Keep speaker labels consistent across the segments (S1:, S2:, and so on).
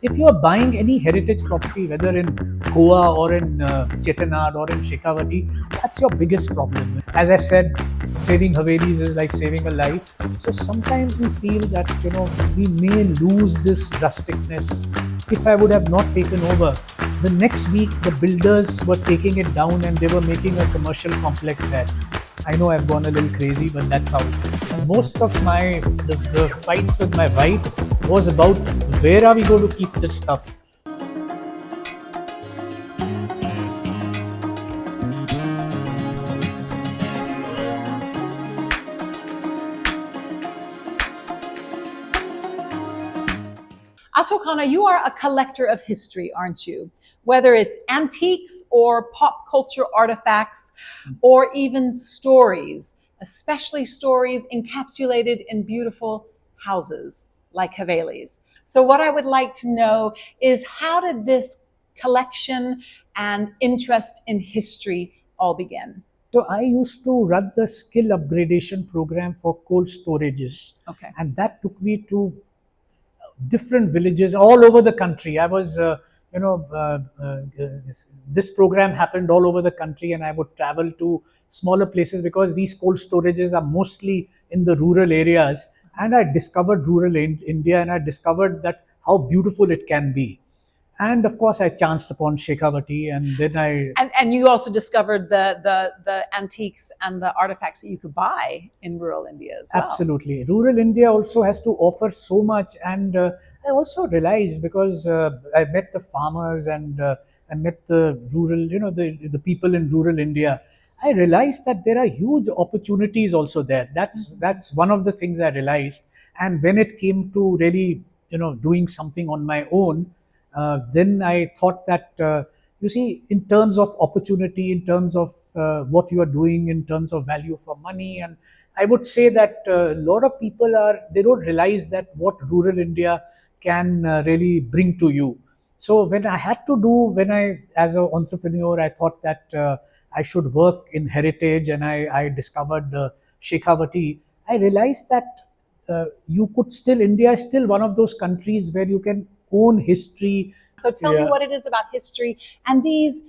S1: if you are buying any heritage property, whether in Goa or in Chettinad or in Shekhawati, that's your biggest problem. As I said, saving Havelis is like saving a life. So sometimes we feel that we may lose this rusticness. If I would have not taken over, the next week the builders were taking it down and they were making a commercial complex there. I know I've gone a little crazy, but that's how. Most of the fights with my wife was about where are we going to keep this stuff.
S2: Atul Khanna, you are a collector of history, aren't you? Whether it's antiques or pop culture artifacts or even stories, especially stories encapsulated in beautiful houses like Havelis. So what I would like to know is, how did this collection and interest in history all begin?
S1: So I used to run the skill upgradation program for cold storages.
S2: Okay.
S1: And that took me to different villages all over the country. I was, this program happened all over the country, and I would travel to smaller places because these cold storages are mostly in the rural areas. And I discovered rural India, and I discovered that how beautiful it can be. And of course, I chanced upon Shekhawati, and then
S2: And you also discovered the antiques and the artifacts that you could buy in rural India as well.
S1: Absolutely. Rural India also has to offer so much. And I also realized, because I met the farmers and I met the rural, the people in rural India, I realized that there are huge opportunities also there. That's one of the things I realized. And when it came to really, doing something on my own, then I thought that, you see, in terms of opportunity, in terms of what you are doing, in terms of value for money, and I would say that a lot of people they don't realize that what rural India can really bring to you. So when as an entrepreneur, I thought that I should work in heritage, and I discovered Shekhawati. I realized that India is still one of those countries where you can own history.
S2: So tell me what it is about history and these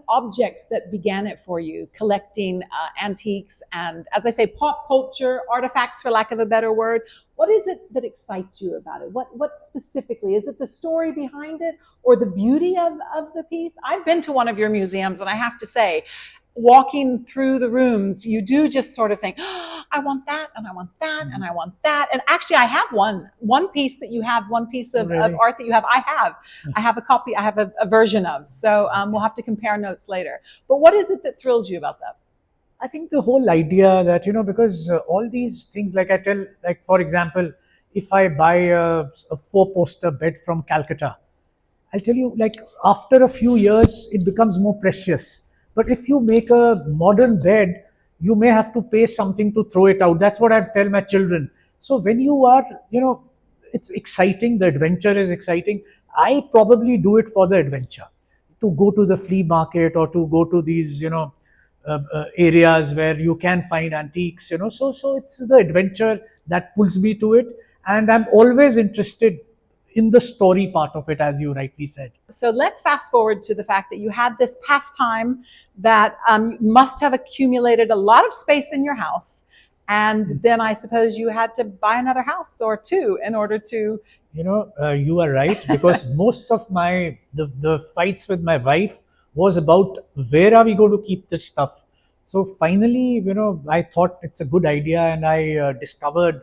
S2: objects that began it for you, collecting antiques and, as I say, pop culture artifacts, for lack of a better word. What is it that excites you about it? What specifically? Is it the story behind it or the beauty of the piece? I've been to one of your museums, and I have to say, walking through the rooms, you do just sort of think, oh, I want that, and I want that, and I want that. And actually, I have one piece that you have, one piece of art that you have. I have a copy, I have a version of. So we'll have to compare notes later. But what is it that thrills you about that?
S1: I think the whole idea that, because all these things, like I tell, like for example, if I buy a 4-poster bed from Calcutta, I'll tell you, like after a few years, it becomes more precious. But if you make a modern bed, you may have to pay something to throw it out. That's what I tell my children. So when you are, it's exciting, the adventure is exciting. I probably do it for the adventure, to go to the flea market or to go to these, areas where you can find antiques, So it's the adventure that pulls me to it. And I'm always interested in the story part of it, as you rightly said.
S2: So let's fast forward to the fact that you had this pastime that must have accumulated a lot of space in your house. And then I suppose you had to buy another house or two in order to...
S1: You are right, because most of the fights with my wife was about where are we going to keep this stuff. So finally, I thought it's a good idea, and I discovered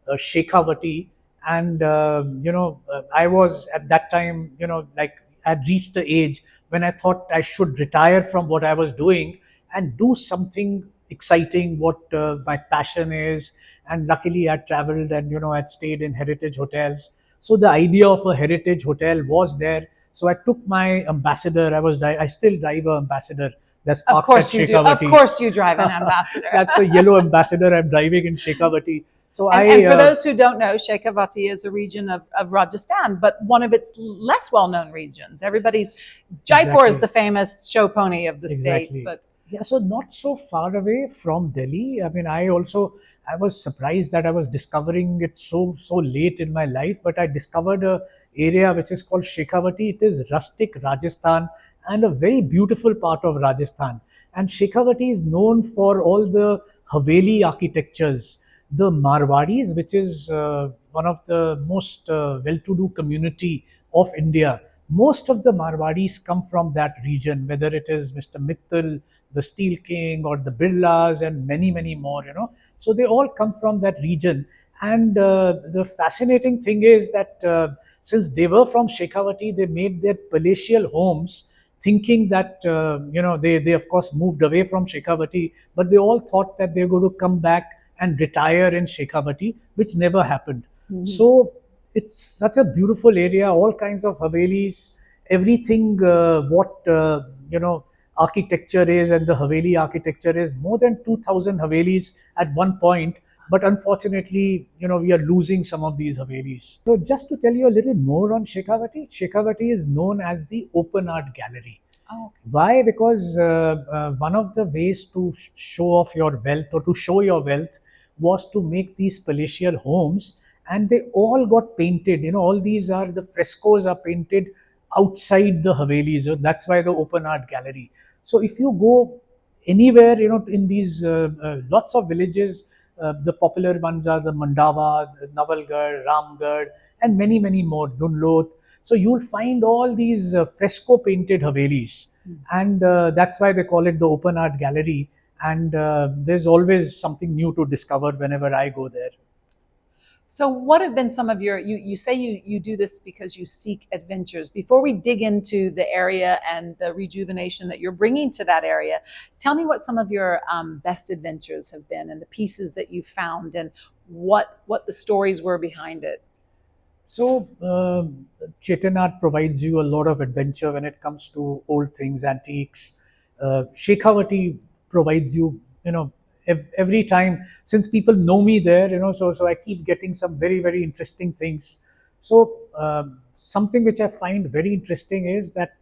S1: Shekhawati. And I was at that time, like I'd reached the age when I thought I should retire from what I was doing and do something exciting, what my passion is. And luckily I traveled, and I'd stayed in heritage hotels. So the idea of a heritage hotel was there. So I took my Ambassador. I still drive an Ambassador. That's parked
S2: Of course
S1: at
S2: you do. Of course you drive an Ambassador.
S1: That's a yellow Ambassador I'm driving in Shekhawati. So
S2: and for those who don't know, Shekhawati is a region of Rajasthan, but one of its less well-known regions. Jaipur is the famous show pony of the state. But
S1: yeah, so not so far away from Delhi. I mean, I was surprised that I was discovering it so late in my life, but I discovered a area which is called Shekhawati. It is rustic Rajasthan and a very beautiful part of Rajasthan. And Shekhawati is known for all the Haveli architectures. The Marwadis, which is one of the most well-to-do community of India, most of the Marwadis come from that region, whether it is Mr. Mittal, the Steel King, or the Birlas, and many, many more, So they all come from that region. And the fascinating thing is that since they were from Shekhawati, they made their palatial homes thinking that, they of course moved away from Shekhawati, but they all thought that they're going to come back and retire in Shekhawati, which never happened. So it's such a beautiful area, all kinds of Havelis, everything what, architecture is, and the Haveli architecture is more than 2,000 Havelis at one point. But unfortunately, we are losing some of these Havelis. So just to tell you a little more on Shekhawati, Shekhawati is known as the Open Art Gallery.
S2: Oh, okay.
S1: Why? Because one of the ways to show off your wealth, or to show your wealth, was to make these palatial homes, and they all got painted. All these are the frescoes are painted outside the Havelis. So that's why the Open Art Gallery. So if you go anywhere, in these lots of villages, the popular ones are the Mandawa, the Navalgarh, Ramgarh, and many, many more, Dunlot. So you'll find all these fresco painted Havelis, and that's why they call it the Open Art Gallery. And there's always something new to discover whenever I go there.
S2: So what have been some of you say you do this because you seek adventures. Before we dig into the area and the rejuvenation that you're bringing to that area, tell me what some of your best adventures have been, and the pieces that you found, and what the stories were behind it.
S1: So Chetanat provides you a lot of adventure when it comes to old things, antiques. Shekhawati provides you, every time, since people know me there, so I keep getting some very, very interesting things. So something which I find very interesting is that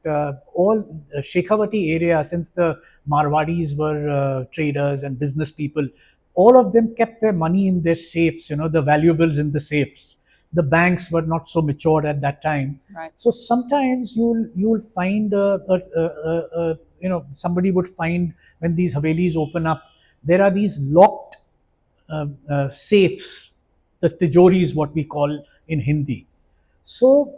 S1: all Shekhawati area, since the Marwadis were traders and business people, all of them kept their money in their safes, the valuables in the safes. The banks were not so matured at that time.
S2: Right.
S1: So sometimes you'll find somebody would find, when these Havelis open up, there are these locked safes, the tijoris, what we call in Hindi. So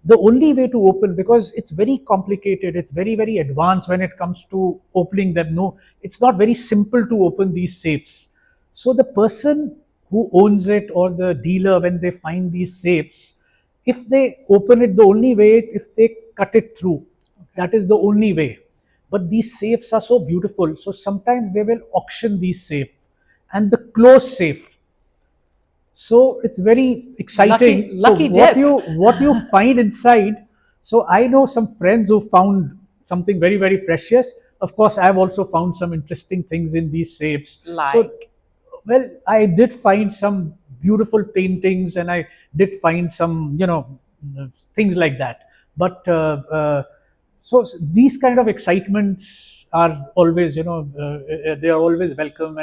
S1: the only way to open, because it's very complicated, it's very, very advanced when it comes to opening them. No, it's not very simple to open these safes. So the person who owns it, or the dealer, when they find these safes, if they open it, the only way, if they cut it through, that is the only way. But these safes are so beautiful, so sometimes they will auction these safes, and the closed safe. So it's very exciting.
S2: Lucky
S1: so
S2: dip.
S1: what you find inside. So I know some friends who found something very, very precious. Of course, I've also found some interesting things in these safes.
S2: Like?
S1: So, well, I did find some beautiful paintings, and I did find some, things like that. But so these kind of excitements are always, they are always welcome,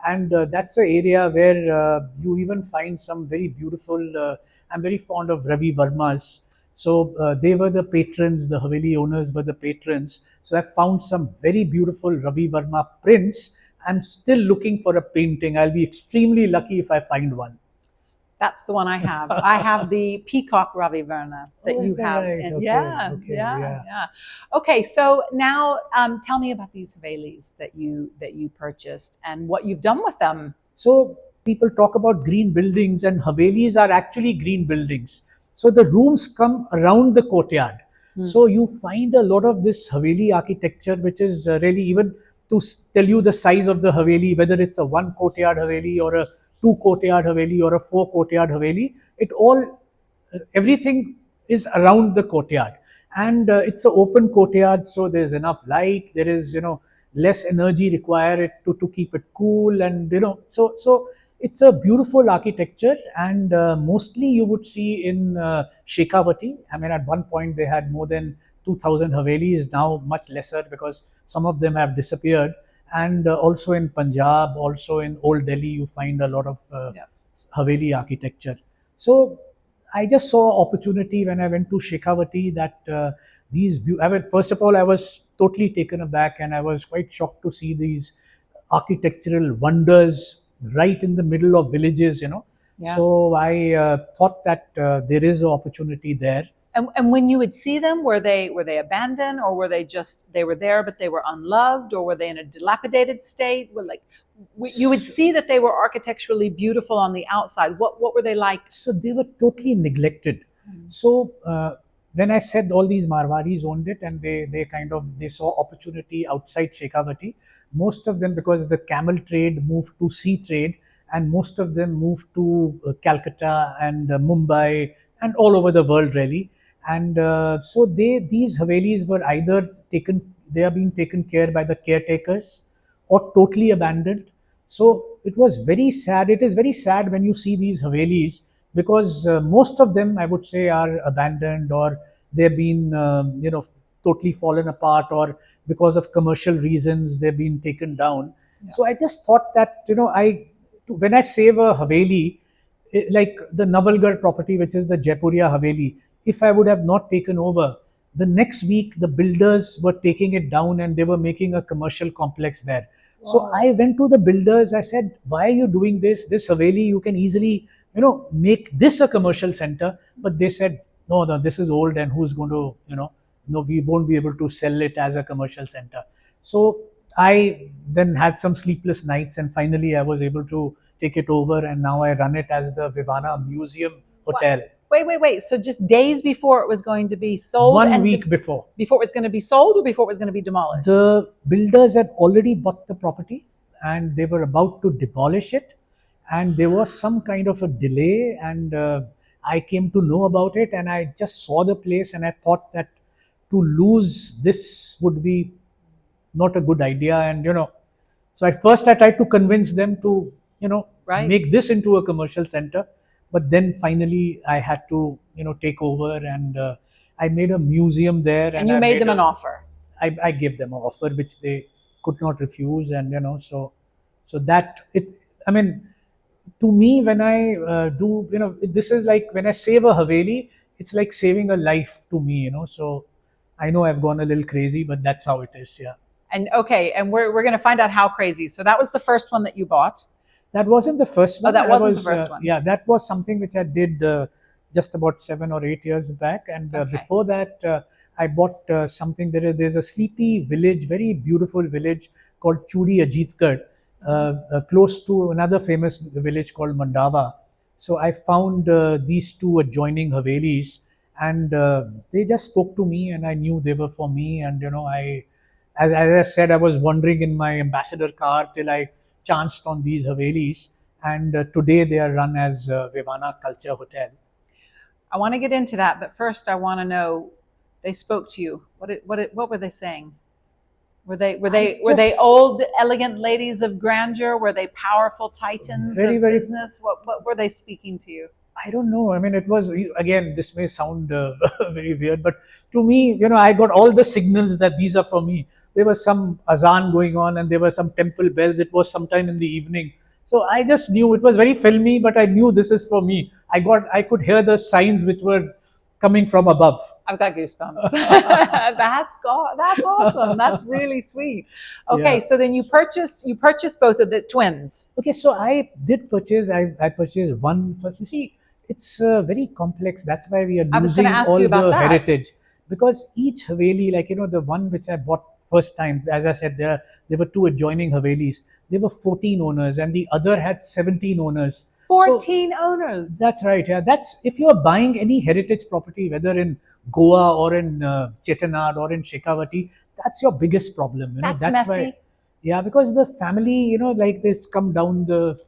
S1: and that's an area where you even find some very beautiful. I'm very fond of Ravi Verma's. So they were the patrons, the Haveli owners were the patrons. So I found some very beautiful Ravi Verma prints. I'm still looking for a painting. I'll be extremely lucky if I find one.
S2: That's the one I have. I have the Peacock Ravi Verma that you have.
S1: Right?
S2: And
S1: Okay,
S2: yeah. Okay, so now tell me about these Havelis that you purchased and what you've done with them.
S1: So people talk about green buildings, and Havelis are actually green buildings. So the rooms come around the courtyard. So you find a lot of this Haveli architecture, which is really, even to tell you the size of the Haveli, whether it's a 1 courtyard Haveli, or a 2 courtyard Haveli, or a 4 courtyard Haveli, everything is around the courtyard. And it's an open courtyard, so there's enough light, there is, less energy required to keep it cool, and so it's a beautiful architecture. And mostly you would see in Shekhawati. I mean, at one point they had more than 2,000 Havelis, now much lesser, because some of them have disappeared. And also in Punjab, also in Old Delhi, you find a lot of Haveli architecture. So I just saw opportunity when I went to Shekhawati that I mean, first of all, I was totally taken aback and I was quite shocked to see these architectural wonders right in the middle of villages.
S2: Yeah.
S1: So I thought that there is an opportunity there.
S2: And when you would see them, were they abandoned, or were they just they were there but they were unloved, or were they in a dilapidated state? You would see that they were architecturally beautiful on the outside. What were they like?
S1: So they were totally neglected. So when I said all these Marwaris owned it and they saw opportunity outside Shekhawati, most of them, because the camel trade moved to sea trade, and most of them moved to Calcutta and Mumbai and all over the world really. And so these Havelis were either they are being taken care by the caretakers or totally abandoned. So it was very sad. It is very sad when you see these Havelis, because most of them, I would say, are abandoned, or they've been, totally fallen apart, or because of commercial reasons, they've been taken down. Yeah. So I just thought that, when I save a Haveli, like the Navalgarh property, which is the Jaipuria Haveli, if I would have not taken over, the next week the builders were taking it down and they were making a commercial complex there. Wow. So I went to the builders. I said, "Why are you doing this? This Haveli, you can easily, make this a commercial center." But they said, "No, no, this is old, and who's going to, no, we won't be able to sell it as a commercial center." So I then had some sleepless nights, and finally I was able to take it over, and now I run it as the Vivana Museum Hotel.
S2: Wait. So just days before it was going to be sold?
S1: 1 week before.
S2: Before it was going to be sold, or before it was going to be demolished?
S1: The builders had already bought the property and they were about to demolish it. And there was some kind of a delay, and I came to know about it, and I just saw the place and I thought that to lose this would be not a good idea. And, so at first I tried to convince them to,
S2: Right.
S1: make this into a commercial center. But then finally I had to, take over, and I made a museum there.
S2: And you made them an offer.
S1: I gave them an offer which they could not refuse, and so that it. I mean, to me, when I do, this is like when I save a Haveli, it's like saving a life to me. So I know I've gone a little crazy, but that's how it is. Yeah.
S2: And okay, and we're going to find out how crazy. So that was the first one that you bought.
S1: That wasn't the first one.
S2: Oh, that wasn't the first one.
S1: Yeah, that was something which I did just about 7 or 8 years back. And
S2: Okay.
S1: before that, I bought something. There's a sleepy village, very beautiful village called Chudi Ajitgarh, close to another famous village called Mandava. So I found these two adjoining Havelis, and they just spoke to me, and I knew they were for me. And as I said, I was wandering in my ambassador car till I chanced on these Havelis, and today they are run as Vivana Culture Hotel.
S2: I want to get into that, but first I want to know, they spoke to you. What were they saying? Were they old, elegant ladies of grandeur? Were they powerful titans of business? What were they speaking to you?
S1: I don't know. I mean, it was, again, this may sound very weird, but to me, I got all the signals that these are for me. There was some azan going on, and there were some temple bells. It was sometime in the evening. So I just knew it was very filmy, but I knew this is for me. I could hear the signs which were coming from above.
S2: I've got goosebumps. That's awesome. That's really sweet. Okay, yeah. So then you purchased both of the twins.
S1: Okay, so I did purchase. I purchased one first. You see, it's very complex. That's why we are losing all the heritage, because each Haveli, like the one which I bought first time, as I said, there were two adjoining Havelis. There were 14 owners, and the other had 17 owners.
S2: 14 owners.
S1: That's right. Yeah, that's if you are buying any heritage property, whether in Goa or in Chettinad or in Shekhawati, that's your biggest problem.
S2: That's messy.
S1: Why, yeah, because the family, like this, come down the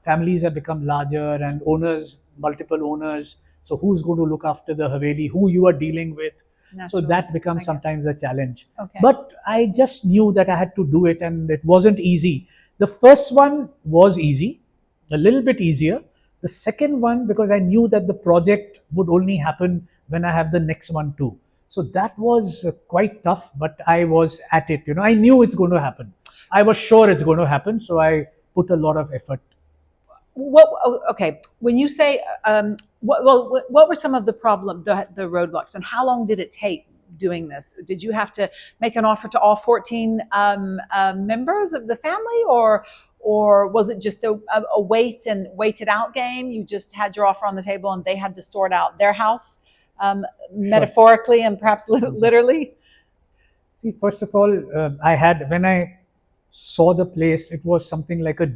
S1: families have become larger, and owners, multiple owners. So who's going to look after the Haveli? Who you are dealing with? Naturally. So that becomes sometimes a challenge.
S2: Okay.
S1: But I just knew that I had to do it, and it wasn't easy. The first one was easy, a little bit easier. The second one, because I knew that the project would only happen when I have the next one too. So that was quite tough, but I was at it. I knew it's going to happen. I was sure it's going to happen, so I put a lot of effort.
S2: Okay, when you say, what were some of the the roadblocks, and how long did it take doing this? Did you have to make an offer to all 14 members of the family, or was it just a waited out game? You just had your offer on the table and they had to sort out their house,
S1: Sure.
S2: metaphorically and perhaps literally?
S1: See, first of all, when I saw the place, it was something like a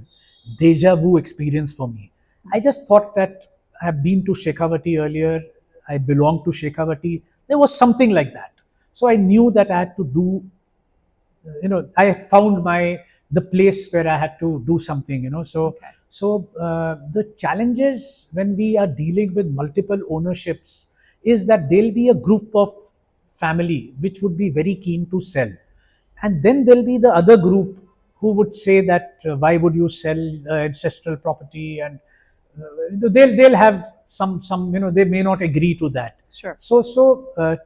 S1: deja vu experience for me. I just thought that I have been to Shekhawati earlier, I belong to Shekhawati. There was something like that. So I knew that I had to do, I had found the place where I had to do something, So,
S2: Okay.
S1: the challenges when we are dealing with multiple ownerships is that there'll be a group of family which would be very keen to sell, and then there'll be the other group who would say that why would you sell ancestral property, and they'll have some they may not agree to that.
S2: Sure.
S1: So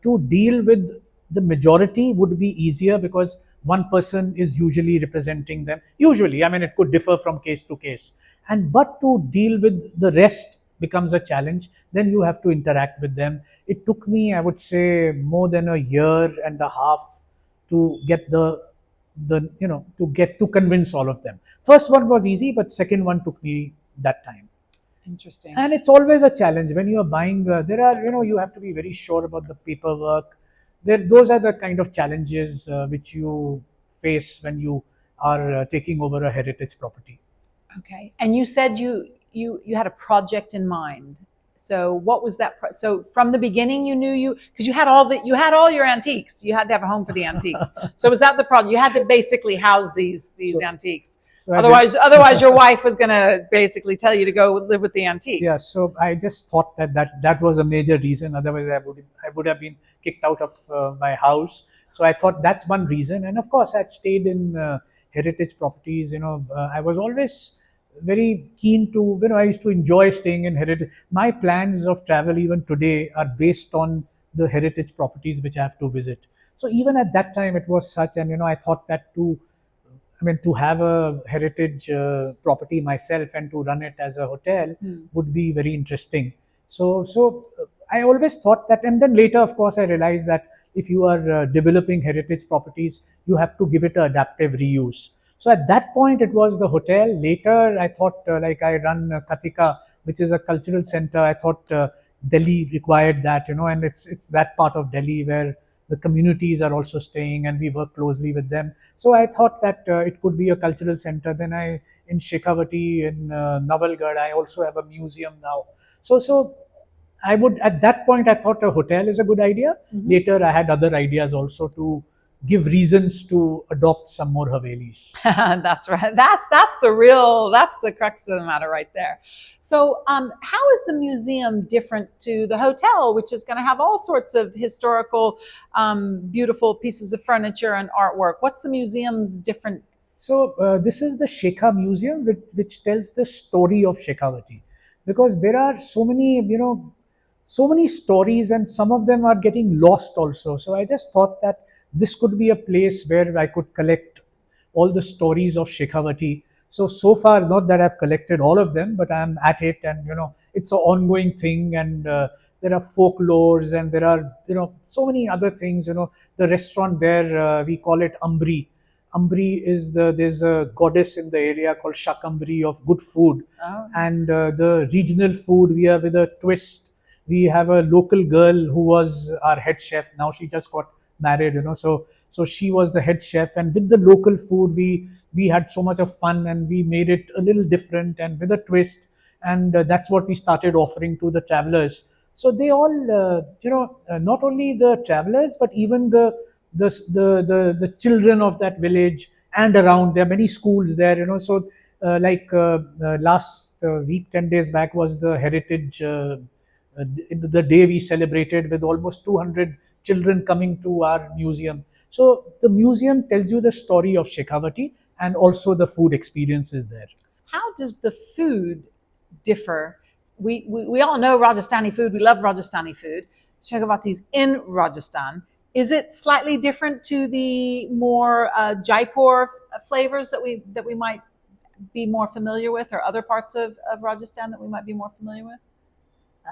S1: to deal with the majority would be easier because one person is usually representing them. Usually, I mean, it could differ from case to case, and but to deal with the rest becomes a challenge. Then you have to interact with them. It took me, I would say, more than a year and a half to get to convince all of them. First one was easy, but second one took me that time.
S2: Interesting.
S1: And it's always a challenge when you are buying. There are, you have to be very sure about the paperwork. Those are the kind of challenges which you face when you are taking over a heritage property.
S2: Okay. And you said you had a project in mind. So what was that? So from the beginning, you knew because you had all your antiques. You had to have a home for the antiques. So was that the problem? You had to basically house these antiques.
S1: So
S2: Otherwise, your wife was going to basically tell you to go live with the antiques.
S1: Yeah. So I just thought that was a major reason. Otherwise, I would have been kicked out of my house. So I thought that's one reason. And of course, I'd stayed in heritage properties. I was always very keen to. I used to enjoy staying in heritage. My plans of travel even today are based on the heritage properties which I have to visit. So even at that time, it was such, and I thought that to have a heritage property myself and to run it as a hotel would be very interesting. So I always thought that, and then later, of course, I realized that if you are developing heritage properties, you have to give it a adaptive reuse. So at that point, it was the hotel. Later, I thought, like I run Katika, which is a cultural center. I thought Delhi required that, and it's that part of Delhi where the communities are also staying, and we work closely with them. So I thought that it could be a cultural center. Then in Shekhawati, in Navalgarh, I also have a museum now. So I would, at that point, I thought a hotel is a good idea.
S2: Mm-hmm.
S1: Later, I had other ideas also to give reasons to adopt some more Havelis.
S2: That's right. That's the crux of the matter right there. So how is the museum different to the hotel, which is going to have all sorts of historical, beautiful pieces of furniture and artwork? What's the museum's different?
S1: So this is the Shekha Museum, which tells the story of Shekhawati, because there are so many stories, and some of them are getting lost also. So I just thought that this could be a place where I could collect all the stories of Shekhawati. So far, not that I've collected all of them, but I'm at it, and it's an ongoing thing. And there are folklores, and there are so many other things. The restaurant there, we call it Ambri. Ambri is there's a goddess in the area called Shakambri of good food.
S2: Oh.
S1: And the regional food we have with a twist. We have a local girl who was our head chef. Now she just got married, so she was the head chef, and with the local food we had so much of fun, and we made it a little different and with a twist. And that's what we started offering to the travelers. So they all not only the travelers, but even the children of that village and around. There are many schools there, so last week, 10 days back, was the heritage the day we celebrated with almost 200 children coming to our museum. So the museum tells you the story of Shekhawati and also the food experiences there.
S2: How does the food differ? We all know Rajasthani food. We love Rajasthani food. Shekhawati's in Rajasthan. Is it slightly different to the more Jaipur flavors that we might be more familiar with, or other parts of Rajasthan that we might be more familiar with?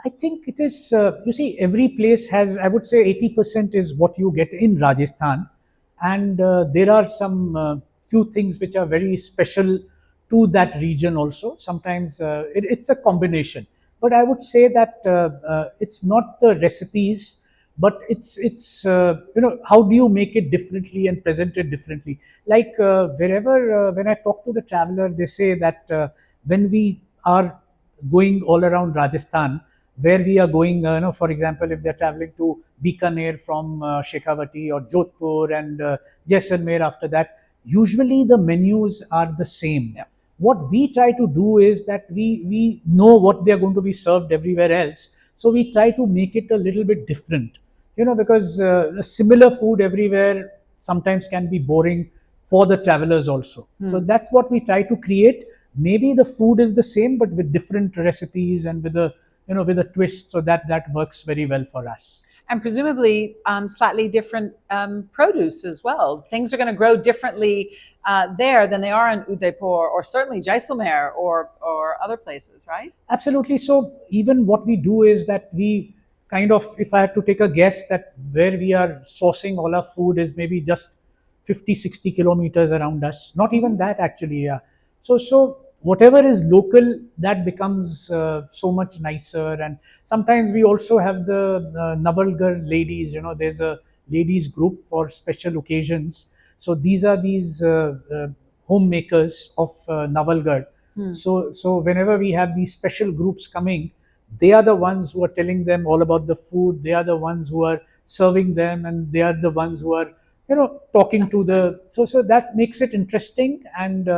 S1: I think it is, you see, every place has, I would say 80% is what you get in Rajasthan. And there are some few things which are very special to that region also. Sometimes it's a combination. But I would say that it's not the recipes, but it's how do you make it differently and present it differently. Like wherever, when I talk to the traveler, they say that when we are going all around Rajasthan, where we are going, for example, if they're traveling to Bikaner from Shekhawati or Jodhpur and Jaisalmer after that, usually the menus are the same.
S2: Yeah.
S1: What we try to do is that we know what they're going to be served everywhere else. So we try to make it a little bit different, because a similar food everywhere sometimes can be boring for the travelers also. So that's what we try to create. Maybe the food is the same, but with different recipes and with a twist, so that works very well for us.
S2: And presumably slightly different produce as well. Things are going to grow differently there than they are in Udaipur, or certainly Jaisalmer, or other places, right?
S1: Absolutely. So even what we do is that we kind of, if I had to take a guess, that where we are sourcing all our food is maybe just 50-60 kilometers around us. Not even that, actually. Yeah. So whatever is local, that becomes so much nicer. And sometimes we also have the Navalgarh ladies. There's a ladies group for special occasions. So these homemakers of Navalgarh. So whenever we have these special groups coming, they are the ones who are telling them all about the food. They are the ones who are serving them, and they are the ones who are talking to the.
S2: Nice.
S1: So that makes it interesting. And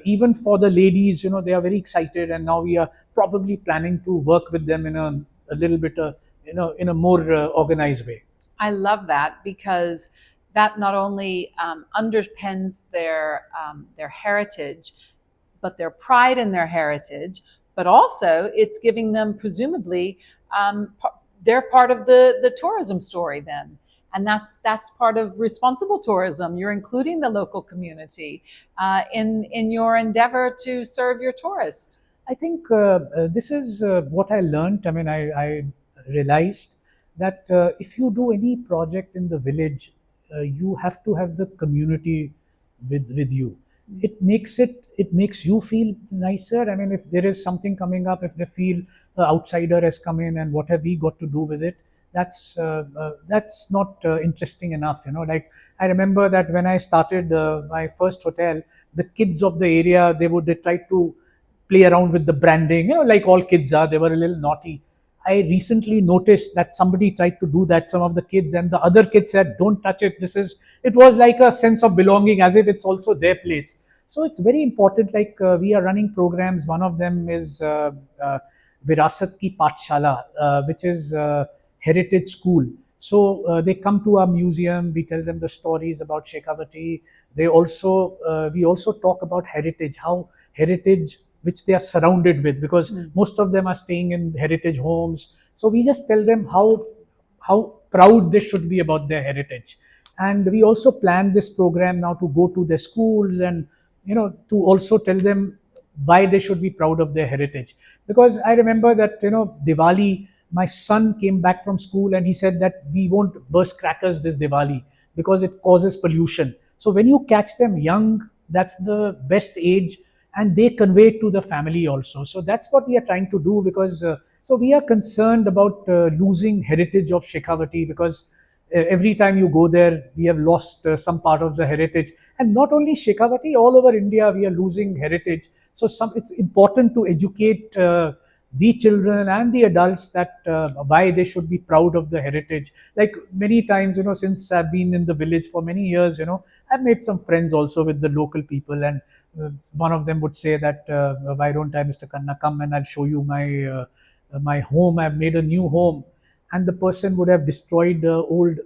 S1: even for the ladies, they are very excited. And now we are probably planning to work with them in a little bit in a more organized way.
S2: I love that, because that not only underpins their heritage, but their pride in their heritage, but also it's giving them, presumably, they're part of the tourism story then. And that's part of responsible tourism. You're including the local community in your endeavor to serve your tourists.
S1: I think this is what I learned. I mean, I realized that if you do any project in the village, you have to have the community with you. It makes you feel nicer. I mean, if there is something coming up, if they feel outsider has come in, and what have we got to do with it? That's not interesting enough. Like, I remember that when I started my first hotel, the kids of the area, they tried to play around with the branding, like all kids are. They were a little naughty. I recently noticed that somebody tried to do that, some of the kids, and the other kids said, "Don't touch it. It was like a sense of belonging, as if it's also their place." So it's very important. Like we are running programs. One of them is Virasat Ki Pathshala, which is heritage school. So they come to our museum. We tell them the stories about Shekhawati. We also talk about heritage, how heritage which they are surrounded with, because most of them are staying in heritage homes. So we just tell them how proud they should be about their heritage. And we also plan this program now to go to their schools, and to also tell them why they should be proud of their heritage. Because I remember that Diwali, my son came back from school and he said that we won't burst crackers this Diwali because it causes pollution. So when you catch them young, that's the best age, and they convey it to the family also. So that's what we are trying to do, because so we are concerned about losing heritage of Shekhawati, because every time you go there, we have lost some part of the heritage. And not only Shekhawati, all over India, we are losing heritage. So it's important to educate the children and the adults that why they should be proud of the heritage. Like many times, since I've been in the village for many years, I've made some friends also with the local people. And one of them would say that, why don't I, Mr. Khanna, come and I'll show you my home. I've made a new home. And the person would have destroyed the old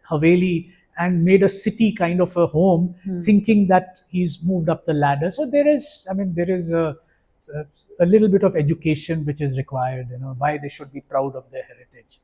S1: Haveli and made a city kind of a home, thinking that he's moved up the ladder. So there is a little bit of education which is required, why they should be proud of their heritage.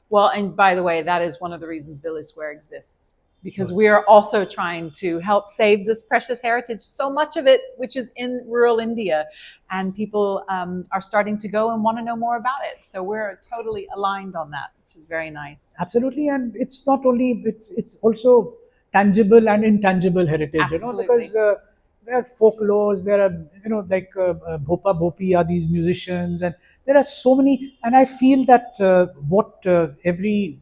S2: Well, and by the way, that is one of the reasons Village Square exists. because we are also trying to help save this precious heritage, so much of it which is in rural India, and people are starting to go and want to know more about it. So we're totally aligned on that, which is very nice.
S1: Absolutely, and it's not only, it's also tangible and intangible heritage.
S2: Absolutely.
S1: Because there are folklores, there are like Bhopa Bhopi are these musicians, and there are so many. And I feel that what every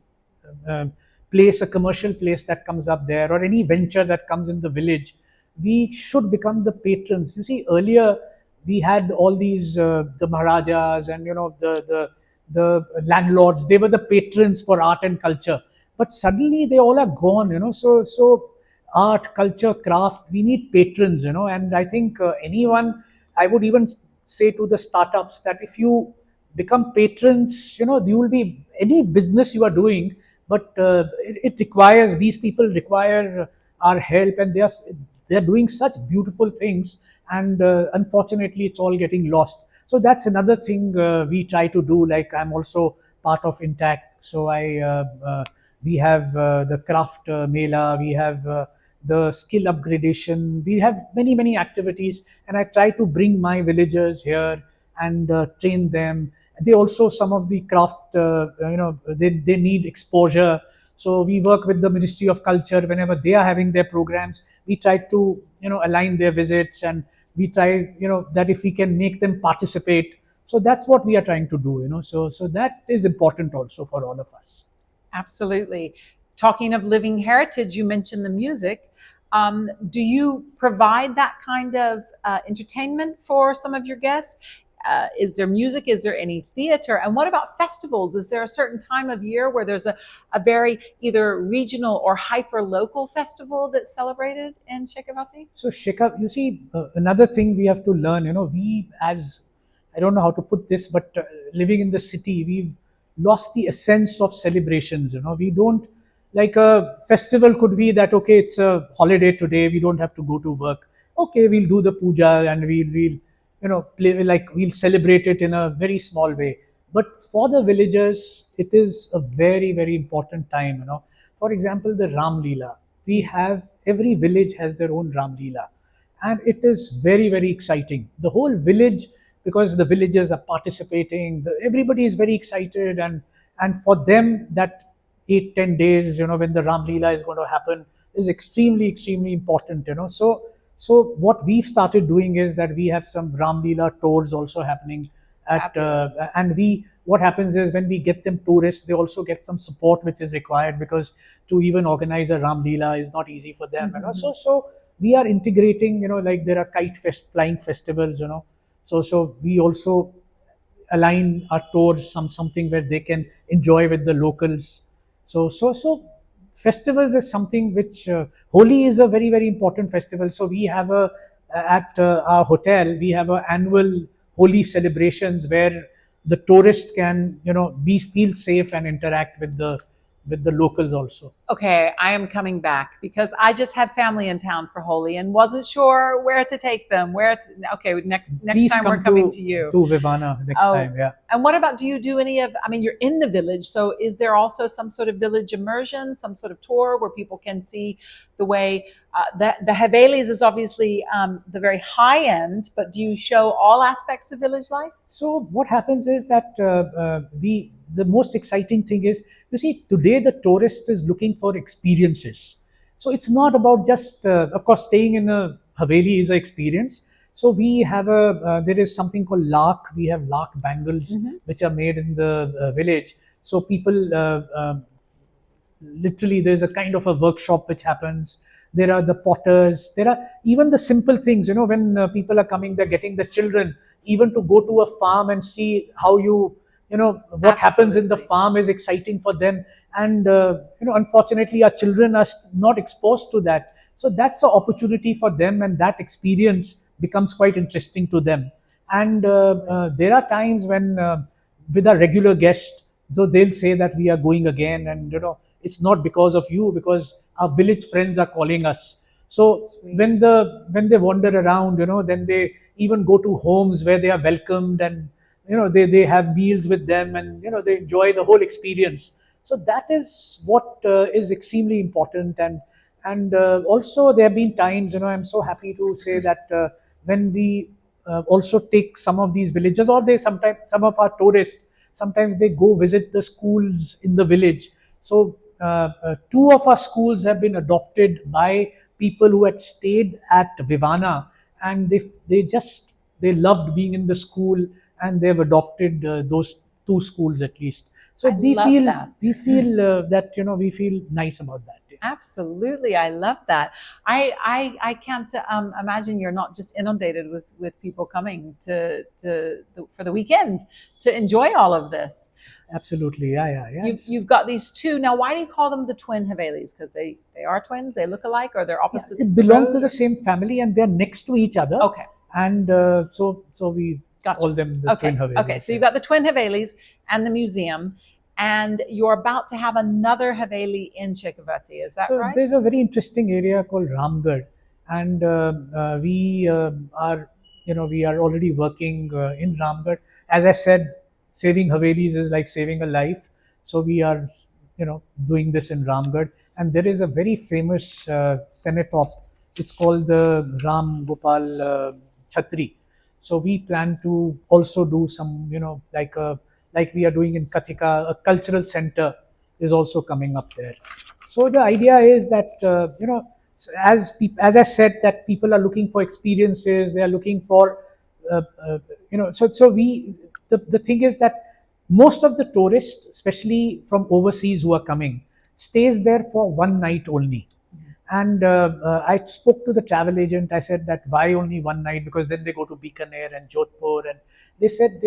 S1: uh, place, a commercial place that comes up there, or any venture that comes in the village, we should become the patrons. You see, earlier we had all these the Maharajas and the landlords. They were the patrons for art and culture, but suddenly they all are gone. So art, culture, craft, we need patrons. And I think anyone, I would even say to the startups that if you become patrons, you will be any business you are doing, but it requires, these people require our help, and they're doing such beautiful things, and unfortunately it's all getting lost. So that's another thing we try to do. Like, I'm also part of Intact, so we have the craft mela, we have the skill upgradation, we have many activities, and I try to bring my villagers here and train them. They also, some of the craft, they need exposure, so we work with the Ministry of Culture. Whenever they are having their programs, we try to align their visits, and we try that if we can make them participate. So that's what we are trying to do. So that is important also for all of us.
S2: Absolutely. Talking of living heritage, you mentioned the music. Do you provide that kind of entertainment for some of your guests? Is there music? Is there any theater? And what about festivals? Is there a certain time of year where there's a very either regional or hyper local festival that's celebrated in Shekhawati?
S1: So Shekhar, you see, another thing we have to learn. We, as, I don't know how to put this, but living in the city, we've lost the essence of celebrations. We don't, like, a festival could be that, okay, it's a holiday today, we don't have to go to work. Okay, we'll do the puja, and we'll play, like, we'll celebrate it in a very small way. But for the villagers, it is a very important time. For example, the Ram Leela. We have, every village has their own Ram Leela, and it is very exciting. The whole village, because the villagers are participating, everybody is very excited, and for them that 8-10 days, when the Ram Leela is going to happen, is extremely important. So what we've started doing is that we have some Ram Leela tours also happening at and we, what happens is, when we get them tourists, they also get some support which is required, because to even organize a Ram Leela is not easy for them. So we are integrating, like, there are flying festivals. So we also align our tours something where they can enjoy with the locals. So festivals is something which, Holi is a very important festival. So we have at our hotel, we have a annual Holi celebrations where the tourist can feel safe and interact with the locals also.
S2: Okay, I am coming back because I just had family in town for Holi and wasn't sure where to take them. Okay, next
S1: Please
S2: time
S1: come
S2: we're coming to you.
S1: To Vivana next time, yeah.
S2: And what about, do you do any of, I mean, you're in the village, so is there also some sort of village immersion, some sort of tour where people can see the way, the Havelis is obviously the very high end, but do you show all aspects of village life?
S1: So what happens is that the most exciting thing is, you see, today the tourist is looking for experiences. So it's not about just, of course, staying in a Haveli is an experience. So we have there is something called Lakh. We have Lakh bangles, which are made in the village. So people, literally, there's a kind of a workshop which happens. There are the potters. There are even the simple things, when people are coming, they're getting the children even to go to a farm and see how what happens in the farm is exciting for them. And unfortunately, our children are not exposed to that. So that's an opportunity for them, and that experience becomes quite interesting to them. And there are times when, with our regular guests, so they'll say that we are going again, and it's not because of you, because our village friends are calling us. So when they wander around, then they even go to homes where they are welcomed, and they have meals with them, and they enjoy the whole experience. So that is what is extremely important. And also there have been times, I'm so happy to say that when we also take some of these villages, or they sometimes, some of our tourists, sometimes they go visit the schools in the village. So two of our schools have been adopted by people who had stayed at Vivana, and they loved being in the school, and they've adopted those two schools at least. So
S2: I love that.
S1: that we feel nice about that.
S2: Absolutely, I love that. I can't imagine you're not just inundated with people coming for the weekend to enjoy all of this.
S1: Absolutely, yeah.
S2: You've got these two now. Why do you call them the twin Havelis? Because they are twins. They look alike, or they're opposite.
S1: It belongs to the same family, and they're next to each other.
S2: Okay.
S1: And so we call them the twin Havelis.
S2: Okay, so you've got the twin Havelis and the museum, and you're about to have another Haveli in Shekhawati. Is that right?
S1: There's a very interesting area called Ramgarh, and we are already working in Ramgarh. As I said, saving Havelis is like saving a life. So we are doing this in Ramgarh, and there is a very famous cenotaph. It's called the Ram Gopal Chhatri. So we plan to also do some, like we are doing in Kathika, a cultural center is also coming up there. So the idea is that, as I said, that people are looking for experiences, they are looking for, the thing is that most of the tourists, especially from overseas who are coming, stays there for one night only. And I spoke to the travel agent. I said that why only one night? Because then they go to Bikaner and Jodhpur, and they said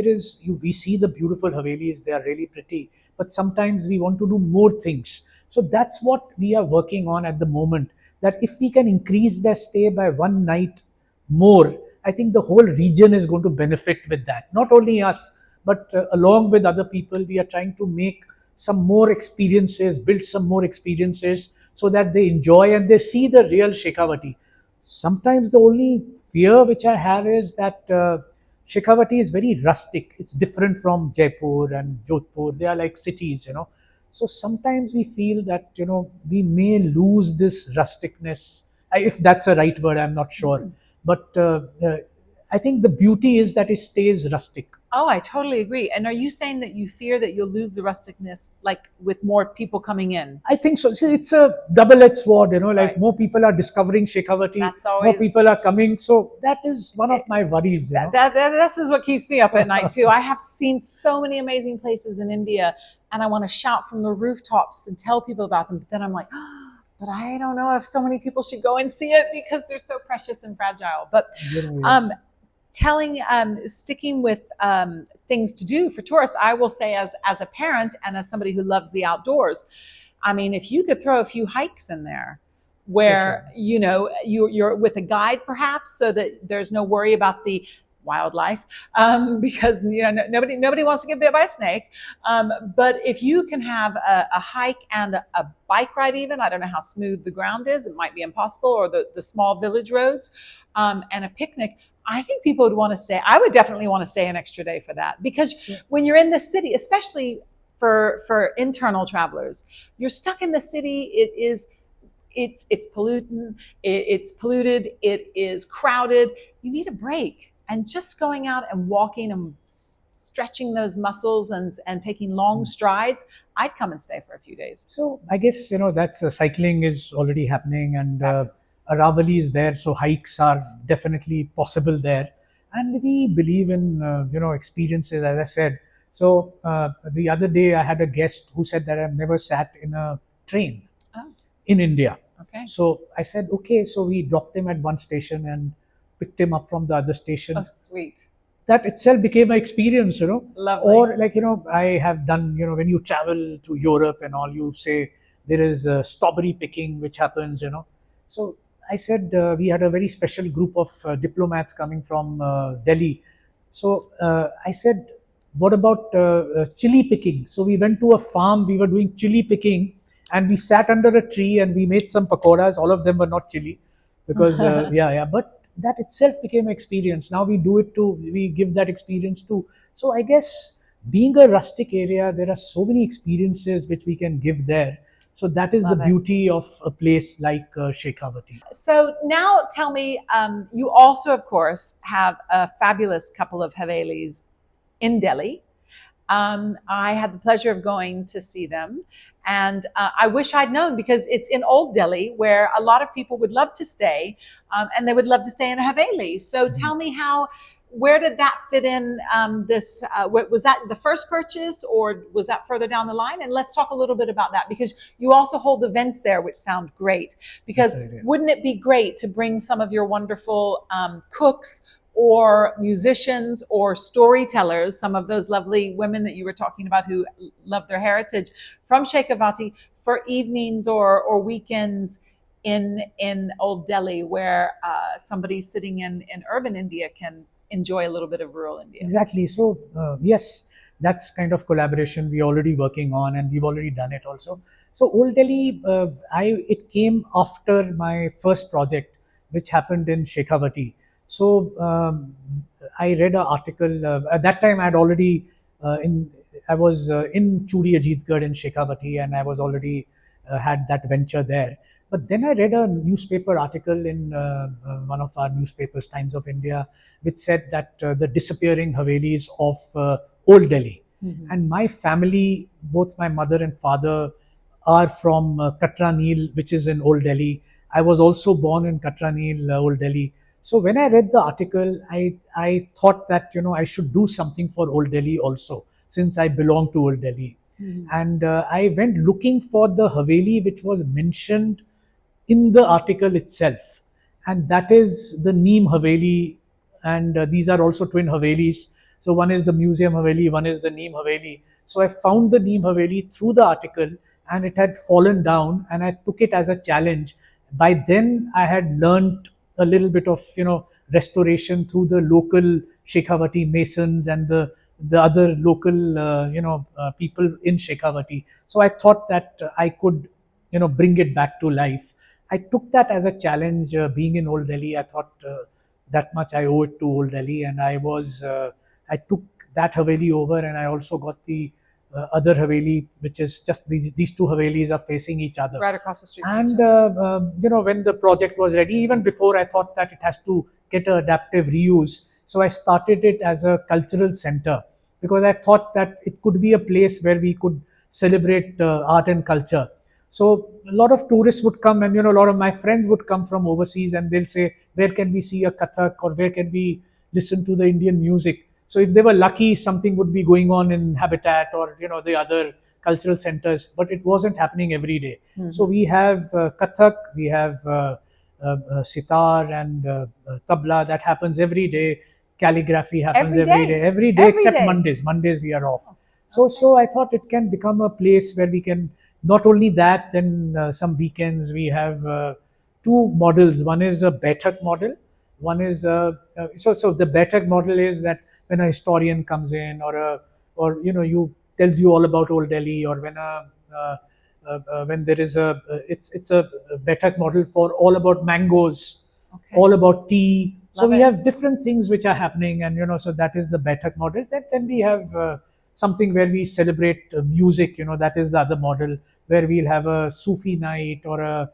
S1: we see the beautiful Havelis, they are really pretty, but sometimes we want to do more things. So that's what we are working on at the moment. That if we can increase their stay by one night more, I think the whole region is going to benefit with that. Not only us, but along with other people, we are trying to make some more experiences, build some more experiences, so that they enjoy and they see the real Shekhawati. Sometimes the only fear which I have is that Shekhawati is very rustic. It's different from Jaipur and Jodhpur. They are like cities. So sometimes we feel that we may lose this rusticness. If that's a right word, I'm not sure. But I think the beauty is that it stays rustic.
S2: Oh, I totally agree. And are you saying that you fear that you'll lose the rusticness, like with more people coming in?
S1: I think so. See, it's a double-edged sword, like
S2: Right.
S1: more people are discovering Shekhawati,
S2: That's
S1: more
S2: always-
S1: people are coming. So that is one of my worries.
S2: This is what keeps me up at night too. I have seen so many amazing places in India, and I want to shout from the rooftops and tell people about them. But then I'm like, but I don't know if so many people should go and see it because they're so precious and fragile. But sticking with things to do for tourists, I will say as a parent and as somebody who loves the outdoors, I mean, if you could throw a few hikes in there where, you're with a guide perhaps, so that there's no worry about the wildlife, because nobody wants to get bit by a snake. But if you can have a hike and a bike ride, even, I don't know how smooth the ground is, it might be impossible, or the small village roads, and a picnic, I think people would want to stay. I would definitely want to stay an extra day for that, because when you're in the city, especially for internal travelers, you're stuck in the city. It's pollutant. It's polluted. It is crowded. You need a break, and just going out and walking and stretching those muscles and taking long strides, I'd come and stay for a few days.
S1: So I guess that's cycling is already happening, and Aravali is there, so hikes are definitely possible there. And we believe in experiences, as I said. So the other day I had a guest who said that I've never sat in a train in India.
S2: Okay.
S1: So I said, okay. So we dropped him at one station and picked him up from the other station.
S2: Oh, sweet.
S1: That itself became an experience,
S2: Lovely.
S1: Or like, I have done, when you travel to Europe and all, you say there is strawberry picking, which happens, So I said, we had a very special group of diplomats coming from Delhi. So I said, what about chili picking? So we went to a farm, we were doing chili picking, and we sat under a tree and we made some pakoras. All of them were not chili because, but that itself became an experience. Now we do it too, we give that experience too. So I guess being a rustic area, there are so many experiences which we can give there. So that is the
S2: Love it.
S1: beauty of a place like Shekhawati.
S2: So now tell me, you also, of course, have a fabulous couple of Havelis in Delhi. I had the pleasure of going to see them. And I wish I'd known, because it's in Old Delhi, where a lot of people would love to stay, and they would love to stay in a Haveli. So tell me where did that fit in? Was that the first purchase, or was that further down the line? And let's talk a little bit about that, because you also hold events there, which sound great. Because wouldn't it be great to bring some of your wonderful cooks or musicians or storytellers, some of those lovely women that you were talking about who love their heritage, from Shekhawati for evenings or weekends in Old Delhi, where somebody sitting in urban India can enjoy a little bit of rural India?
S1: Exactly. So yes, that's kind of collaboration we're already working on, and we've already done it also. So Old Delhi, it came after my first project, which happened in Shekhawati. So I read an article. At that time, I was in Chudi Ajitgarh in Shekhawati, and I was already had that venture there. But then I read a newspaper article in one of our newspapers, Times of India, which said that the disappearing Havelis of Old Delhi. And my family, both my mother and father, are from Katra Neel, which is in Old Delhi. I was also born in Katra Neel, Old Delhi. So when I read the article, I thought that I should do something for Old Delhi also, since I belong to Old Delhi. And I went looking for the Haveli which was mentioned in the article itself, and that is the Neem Haveli. And these are also twin Havelis. So one is the Museum Haveli, one is the Neem Haveli. So I found the Neem Haveli through the article, and it had fallen down, and I took it as a challenge. By then, I had learnt a little bit of restoration through the local Shekhawati masons and the other local people in Shekhawati. So I thought that I could bring it back to life. I took that as a challenge. Being in Old Delhi, I thought that much I owe it to Old Delhi, and I took that Haveli over, and I also got the other Haveli, which is just these two Havelis are facing each other,
S2: right across the street.
S1: And when the project was ready, even before, I thought that it has to get an adaptive reuse. So I started it as a cultural center, because I thought that it could be a place where we could celebrate art and culture. So a lot of tourists would come, and a lot of my friends would come from overseas, and they'll say, where can we see a Kathak, or where can we listen to the Indian music? So if they were lucky, something would be going on in Habitat or the other cultural centers, but it wasn't happening every day. So we have Kathak, we have sitar and tabla that happens every day. Calligraphy happens every day except
S2: day.
S1: Mondays. Mondays we are off. So I thought it can become a place where we can, not only that, then some weekends we have two models. One is a Baitak model. One is so the Baitak model is that when a historian comes in, or you tells you all about Old Delhi, or when there is it's a Baitak model for all about mangoes, all about tea. So we have different things which are happening, and so that is the Baitak models. And then we have something where we celebrate music. That is the other model, where we'll have a Sufi night, or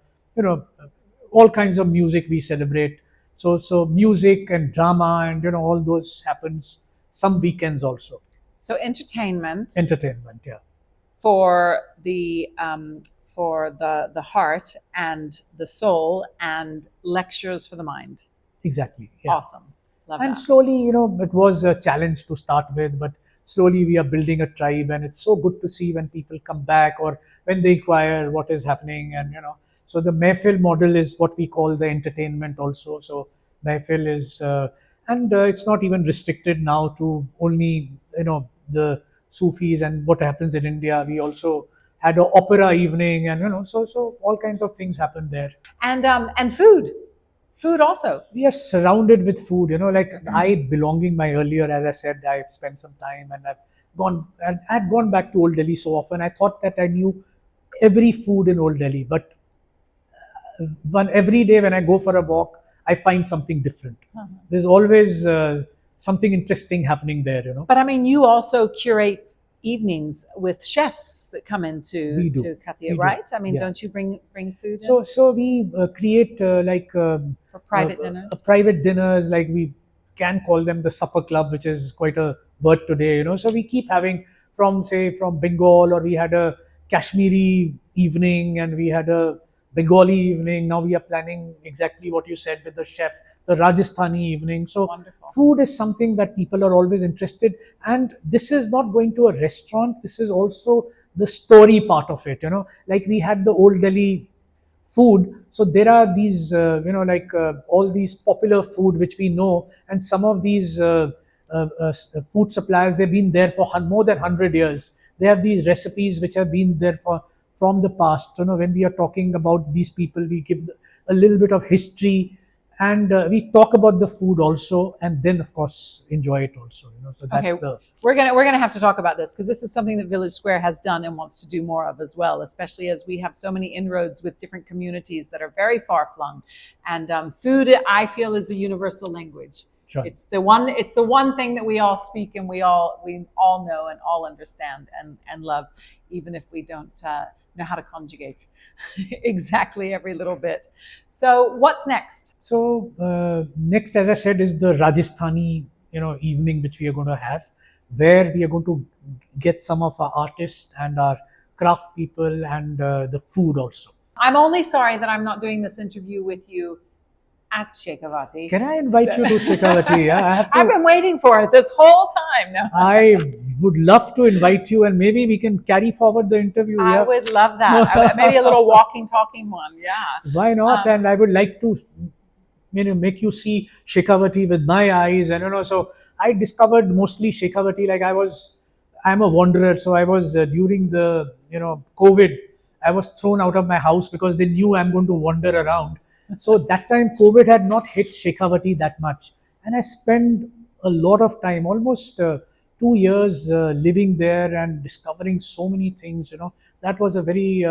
S1: all kinds of music we celebrate. So music and drama and all those happens some weekends also.
S2: So entertainment,
S1: Yeah.
S2: For the heart and the soul, and lectures for the mind.
S1: Exactly. Yeah.
S2: Awesome. Love
S1: and
S2: that.
S1: Slowly, it was a challenge to start with, but slowly we are building a tribe, and it's so good to see when people come back, or when they inquire what is happening. And so the Mehfil model is what we call the entertainment also. So Mehfil is and it's not even restricted now to only the Sufis and what happens in India. We also had an opera evening, and so all kinds of things happen there.
S2: And food also.
S1: We are surrounded with food. Like I, belonging my earlier, as I said, I've spent some time, and I'd gone back to Old Delhi so often. I thought that I knew every food in Old Delhi, but every day when I go for a walk, I find something different. There's always something interesting happening there, you know.
S2: But I mean, you also curate evenings with chefs that come into
S1: We do.
S2: to Katia,
S1: We do.
S2: right? I mean,
S1: Yeah.
S2: don't you bring food in
S1: So we create
S2: for private dinners?
S1: private dinners, like we can call them the supper club, which is quite a word today, you know. So we keep having from, say, from Bengal, or we had a Kashmiri evening and we had a Bengali evening. Now we are planning exactly what you said with the chef, the Rajasthani evening. So
S2: Wonderful.
S1: food is something that people are always interested, and this is not going to a restaurant. This is also the story part of it, you know. Like we had the old Delhi food, so there are these all these popular food which we know, and some of these food suppliers, they've been there for more than 100 years. They have these recipes which have been there for from the past, you know. When we are talking about these people, we give a little bit of history, and we talk about the food also, and then of course enjoy it also, you know. So that's
S2: Okay,
S1: the
S2: we're gonna have to talk about this, because this is something that Village Square has done and wants to do more of as well, especially as we have so many inroads with different communities that are very far flung. And food, I feel, is the universal language.
S1: Sure.
S2: It's the one thing that we all speak and we all know and all understand and love, even if we don't know how to conjugate exactly every little bit. So what's next?
S1: So next, as I said, is the Rajasthani, you know, evening which we are going to have, where we are going to get some of our artists and our craft people and the food also.
S2: I'm only sorry that I'm not doing this interview with you at Shekhawati.
S1: Can I invite you to Shekhawati? Yeah,
S2: I've been waiting for it this whole time now.
S1: I would love to invite you, and maybe we can carry forward the interview.
S2: I
S1: Yeah.
S2: would love that. Maybe a little walking, talking one. Yeah.
S1: Why not? And I would like to, you know, make you see Shekhawati with my eyes, and you know. So I discovered mostly Shekhawati. Like I'm a wanderer. So I was during the, you know, COVID, I was thrown out of my house because they knew I'm going to wander around. So that time COVID had not hit Shekhawati that much, and I spent a lot of time, almost 2 years, living there and discovering so many things. You know, that was a very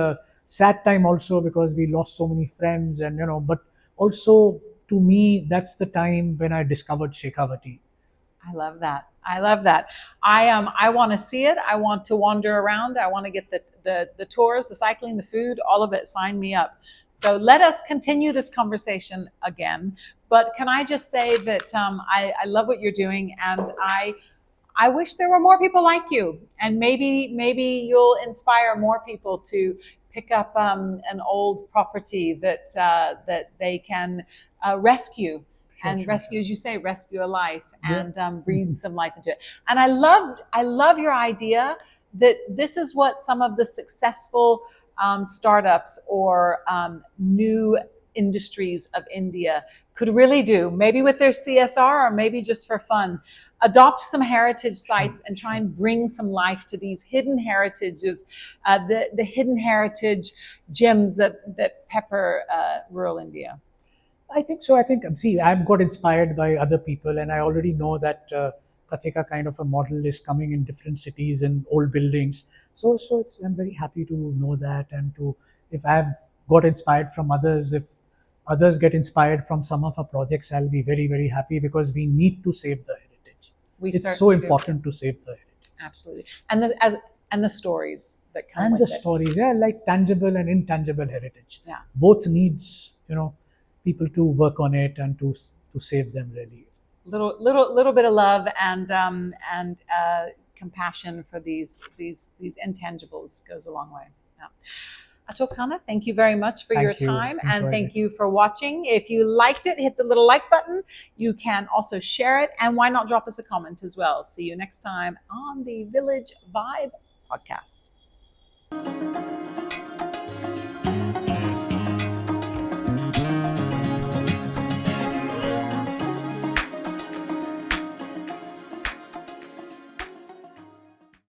S1: sad time also, because we lost so many friends, and you know, but also to me, that's the time when I discovered Shekhawati.
S2: I love that. I love that. I want to see it. I want to wander around. I want to get the tours, the cycling, the food, all of it. Sign me up. So let us continue this conversation again. But can I just say that I love what you're doing, and I wish there were more people like you, and maybe you'll inspire more people to pick up an old property that that they can rescue. And rescue, as you say, rescue a life and breathe some life into it. And I love your idea that this is what some of the successful startups or new industries of India could really do, maybe with their CSR or maybe just for fun. Adopt some heritage sites and try and bring some life to these hidden heritages, the hidden heritage gems that pepper rural India.
S1: I think so. I think, see, I've got inspired by other people, and I already know that Kathika kind of a model is coming in different cities and old buildings. So I'm very happy to know that, and to, if I've got inspired from others, if others get inspired from some of our projects, I'll be very, very happy, because we need to save the heritage. It's so important to save the heritage.
S2: Absolutely, and the stories that come
S1: and
S2: with
S1: the
S2: it.
S1: stories, yeah, like tangible and intangible heritage.
S2: Yeah.
S1: Both needs, you know, people to work on it and to save them, really.
S2: Little bit of love and compassion for these intangibles goes a long way. Yeah. Atul Khanna, thank you very much for your time, and thank you for watching. If you liked it, hit the little like button. You can also share it, and why not drop us a comment as well. See you next time on the Village Vibe podcast.